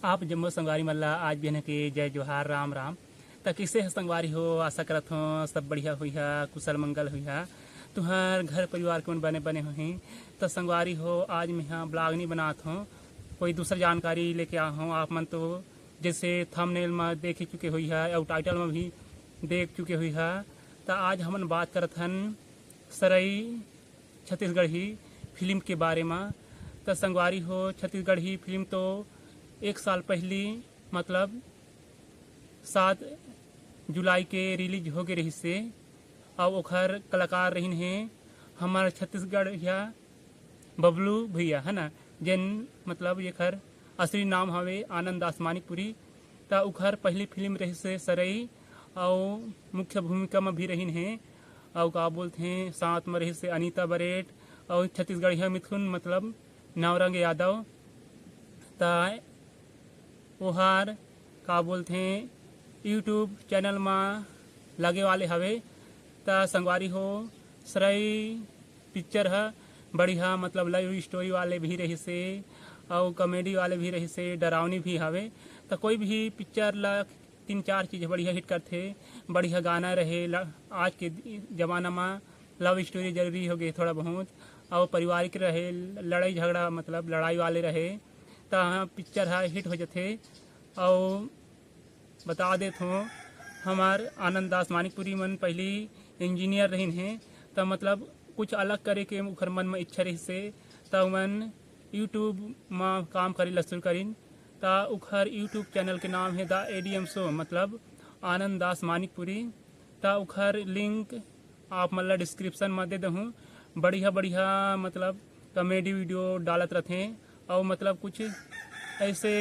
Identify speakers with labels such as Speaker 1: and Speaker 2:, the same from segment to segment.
Speaker 1: आप जम्मो संगवारी मल्ला आज भी के जय जोहार राम राम। त किसे संगवारी हो, आशा करत हो सब बढ़िया हुई है, कुशल मंगल हुई है। तुहर घर परिवार कौन बने बने हुई तो संगवारी हो। आज मैं यहाँ ब्लॉग नहीं बनात हूँ, कोई दूसरी जानकारी लेके आ हूँ। आप मन तो जैसे थंबनेल में देख चुके हुई है और टाइटल में भी देख चुके हुई है। तो आज हमन बात करत हन सरई छत्तीसगढ़ी फिल्म के बारे में। तो संगवारी हो, छत्तीसगढ़ी फिल्म तो एक साल पहले मतलब 7 जुलाई के रिलीज हो गए रही से। और ओखर कलाकार रही हैं हमारे छत्तीसगढ़ या बबलू भैया है ना, जिन मतलब ये खर असली नाम हवे आनंद दास मानिकपुरी। तो उखर पहली फिल्म रही से सरई और मुख्य भूमिका में भी रही हैं। और का बोलते हैं साथ में रही से अनीता बरेट और छत्तीसगढ़िया मिथुन मतलब नवरंग यादव। ता ओहार का बोलते हैं यूट्यूब चैनल में लगे वाले हवे। ता संगवारी हो सरई पिक्चर है बढ़िया, मतलब लव स्टोरी वाले भी रही से और कॉमेडी वाले भी रही से, डरावनी भी हवे। तो कोई भी पिक्चर ला 3-4 चीज़ बढ़िया हिट करते, बढ़िया गाना रहे। आज के ज़माना में लव स्टोरी जरूरी हो गई थोड़ा बहुत, और पारिवारिक रहे, लड़ाई झगड़ा मतलब लड़ाई वाले रहे तो पिक्चर है हिट हो जाते। और बता देते हो हमार आनंद दास मानिकपुरी मन पहली इंजीनियर रही हैं। तो मतलब कुछ अलग करे के उखर मन में इच्छा रही से तो मन यूट्यूब में काम करे ला शुरू करीन। तो उखर यूट्यूब चैनल के नाम है द एडीएम शो मतलब आनंद दास मानिकपुरी। तो उखर लिंक आप मतलब डिस्क्रिप्शन में दे दूँ। बढ़िया बढ़िया मतलब कॉमेडी वीडियो डालत रहते और मतलब कुछ ऐसे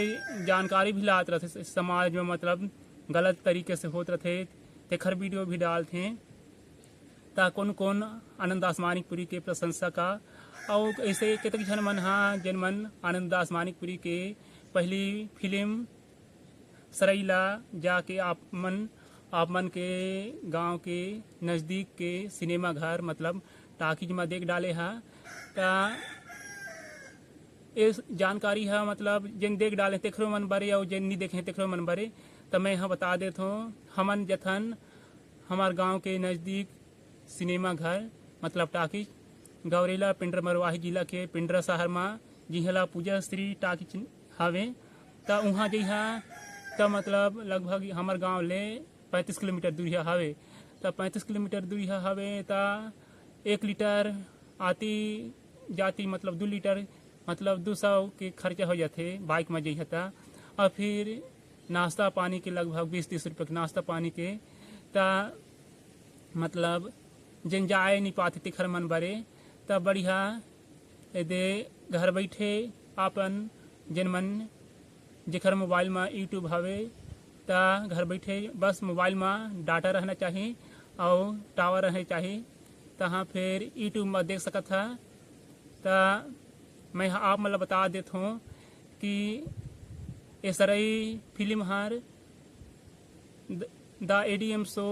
Speaker 1: जानकारी भी लात रहते समाज में, मतलब गलत तरीके से होते रहते तेखर वीडियो भी डालते। ता कौन कौन आनंद दास मानिकपुरी के प्रशंसा का और ऐसे कतक जन मन हाँ जिन मन आनंद दास मानिकपुरी के पहली फिल्म सरईला जाके आप मन के गांव के नज़दीक के सिनेमा घर मतलब टाकीज में देख डाले हा। ता इस जानकारी है मतलब जिन देख डाले तेखरो मन बरे और जिन नहीं देखे तेखरो मन बरे। तो मैं यहाँ बता देता हूँ हमन जथन हमार गांव के नज़दीक सिनेमा घर मतलब टाकीज गौरेला पिंडर मरवाही जिला के पिंडरा शहर में जिहला पूजा श्री टाकीज हवे। तो वहाँ जइहा तो मतलब लगभग हमार गांव ले 35 किलोमीटर दूरिया हवे। तो 35 किलोमीटर दूरिया हवे तो 1 लीटर आती जाती मतलब 2 लीटर मतलब 200 के खर्चा हो जाते बाइक में जइहा था। और फिर नाश्ता पानी के लगभग 20-30 रुपये के नाश्ता पानी के। ता मतलब जिन जाए नहीं पाते तिखर मन बरे तो बढ़िया दे घर बैठे आपन जिन मन जेखर मोबाइल में यूट्यूब हवे ता घर बैठे बस मोबाइल में डाटा रहना चाहिए और टावर रहना चाहिए तहाँ फिर यूट्यूब में देख सकत था। तो मैं आप मतलब बता देता हूँ कि ये सरई फिल्म हार द एडीएम शो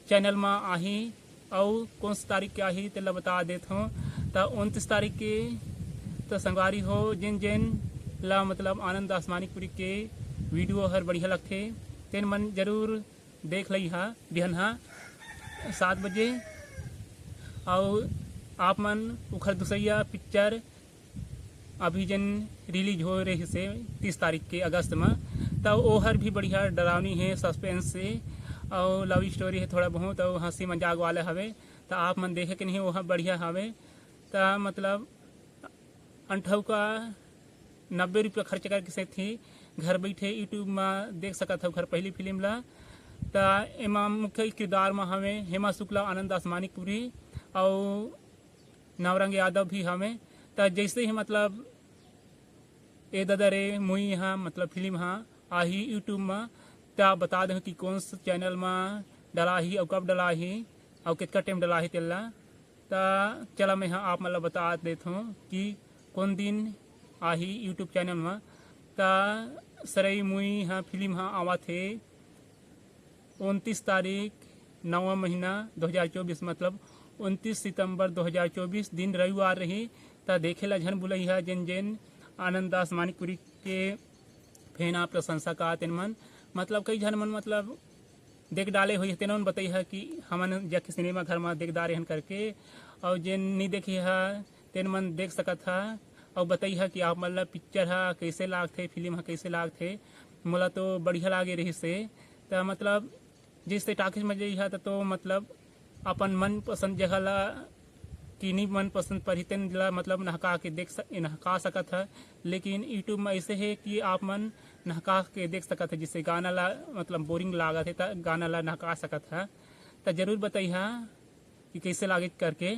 Speaker 1: चैनल में आही और कौन सी तारीख के आही तेला बता देता हूँ। तो 29 तारीख के तो संगवारी हो जिन जिन ला मतलब आनंद दास मानिकपुरी के वीडियो हर बढ़िया लगते तेन मन जरूर देख लई हा बिहन 7 बजे। और आप मन उखर दुसैया पिक्चर अभी जन रिलीज हो रही से 30 तारीख के अगस्त में। तो ओहर भी बढ़िया डरावनी है, सस्पेंस से और लव स्टोरी है थोड़ा बहुत और हंसी मजाक वाले हवे। तो आप मन देखे कि नहीं वह बढ़िया हवे। तो मतलब 90 रुपया खर्च करके से थी घर बैठे यूट्यूब में देख सकत हो घर पहली फिल्म ला। तो एमा मुख्य किरदार में हमें हेमा शुक्ला, आनंद दास मानिकपुरी और नवरंग यादव भी हमें। तो जैसे ही मतलब ए ददरे मुई यहाँ मतलब फिल्म हाँ आही यूट्यूब में तो बता दें कि कौन सा चैनल में डला ही और कब डला ही और कितना टाइम डला ही तेला। तो चला मैं यहाँ आप मतलब बता देता हूँ कि कौन दिन आही यूट्यूब चैनल में। तो सरई मुई यहाँ फिल्म हाँ आवा थे 29 तारीख 9वां महीना 2024 मतलब 29 सितंबर 2024 दिन रविवार रही। तो देखे ला झन बुलई है जिन जिन आनंद दास मानिकपुरी के फेना प्रशंसा का तेन मन मतलब कई झन मन मतलब देख डाले हुई तेन मन बताई है कि हमन जाके सिनेमा घर में देख डारे हन करके और जेन नहीं देखी है तेन मन देख सकत है और बताई है कि आप मतलब पिक्चर है कैसे लागथे फिल्म है कैसे लागथे मोला तो बढ़िया लागे रही से तो मतलब जिससे टाकिस में जई है तो मतलब अपन मन पसंद जगह ला किन्हीं मन पसंद पर ही तेन ला मतलब नहका सकत है। लेकिन यूट्यूब में ऐसे है कि आप मन नहका के देख सकत है जिससे गाना ला मतलब बोरिंग लागत है तो गाना ला नहका सकत है। तो जरूर बताइए कि कैसे लागे करके।